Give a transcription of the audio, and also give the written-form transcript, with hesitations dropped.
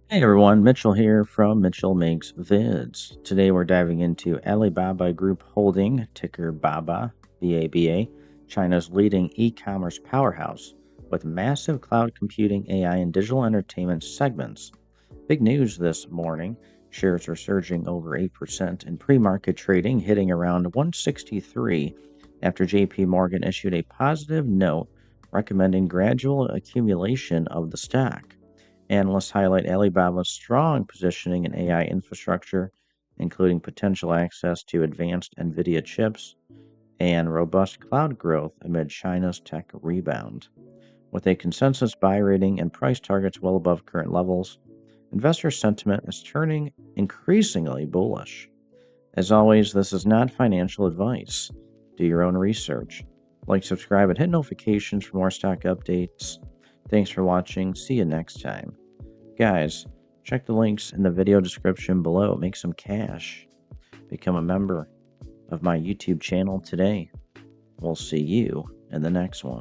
Hey everyone, Mitchell here from Mitchell Makes Vids. Today we're diving into Alibaba Group Holding, ticker BABA, BABA, China's leading e-commerce powerhouse with massive cloud computing, AI, and digital entertainment segments. Big news this morning. Shares are surging over 8% in pre-market trading, hitting around 163 after JP Morgan issued a positive note recommending gradual accumulation of the stock. Analysts highlight Alibaba's strong positioning in AI infrastructure, including potential access to advanced NVIDIA chips and robust cloud growth amid China's tech rebound. With a consensus buy rating and price targets well above current levels, investor sentiment is turning increasingly bullish. As always, this is not financial advice. Do your own research. Like, subscribe, and hit notifications for more stock updates. Thanks for watching. See you next time. Guys, check the links in the video description below. Make some cash. Become a member of my YouTube channel today. We'll see you in the next one.